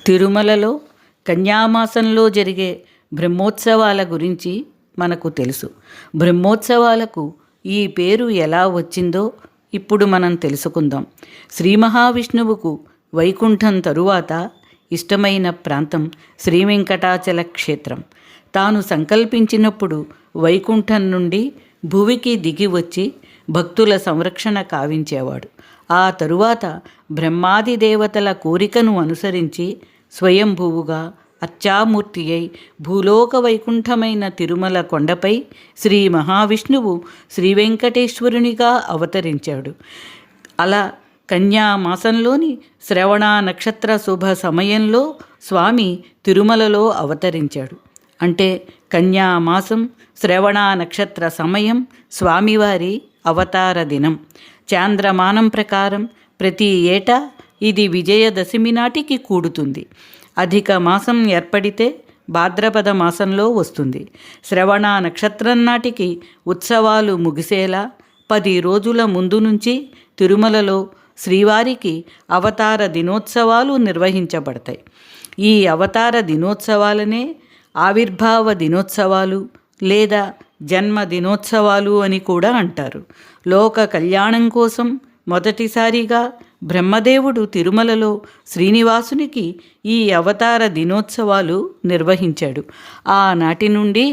తిరుమలలో కన్యామాసంలో జరిగే బ్రహ్మోత్సవాల గురించి మనకు తెలుసు. బ్రహ్మోత్సవాలకు ఈ పేరు ఎలా వచ్చిందో ఇప్పుడు మనం తెలుసుకుందాం. శ్రీ మహావిష్ణువుకు వైకుంఠం తరువాత ఇష్టమైన ప్రాంతం శ్రీ వెంకటాచల క్షేత్రం. తాను సంకల్పించినప్పుడు వైకుంఠం నుండి భువికి దిగి వచ్చి భక్తుల సంరక్షణ కావించేవాడు. ఆ తరువాత బ్రహ్మాది దేవతల కోరికను అనుసరించి స్వయంభువుగా అర్చామూర్తి అయి భూలోక వైకుంఠమైన తిరుమల కొండపై శ్రీ మహావిష్ణువు శ్రీ వెంకటేశ్వరునిగా అవతరించాడు. అలా కన్యామాసంలోని శ్రవణ నక్షత్ర శుభ సమయంలో స్వామి తిరుమలలో అవతరించాడు. అంటే కన్యామాసం శ్రవణ నక్షత్ర సమయం స్వామివారి అవతార దినం. చాంద్రమానం ప్రకారం ప్రతి ఏటా ఇది విజయదశమి నాటికి కూడుతుంది. అధిక మాసం ఏర్పడితే భాద్రపద మాసంలో వస్తుంది. శ్రవణ నక్షత్రం నాటికి ఉత్సవాలు ముగిసేలా 10 రోజుల ముందు నుంచి తిరుమలలో శ్రీవారికి అవతార దినోత్సవాలు నిర్వహించబడతాయి. ఈ అవతార దినోత్సవాలనే ఆవిర్భావ దినోత్సవాలు లేదా జన్మ దినోత్సవాలు అని కూడా అంటారు. లోక కళ్యాణం కోసం మొదటిసారిగా బ్రహ్మదేవుడు తిరుమలలో శ్రీనివాసునికి ఈ అవతార దినోత్సవాలు నిర్వహించాడు. ఆనాటి నుండి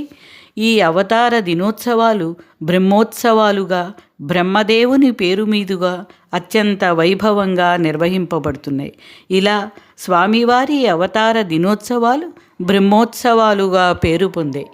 ఈ అవతార దినోత్సవాలు బ్రహ్మోత్సవాలుగా బ్రహ్మదేవుని పేరు మీదుగా అత్యంత వైభవంగా నిర్వహింపబడుతున్నాయి. ఇలా స్వామివారి అవతార దినోత్సవాలు బ్రహ్మోత్సవాలుగా పేరు పొందాయి.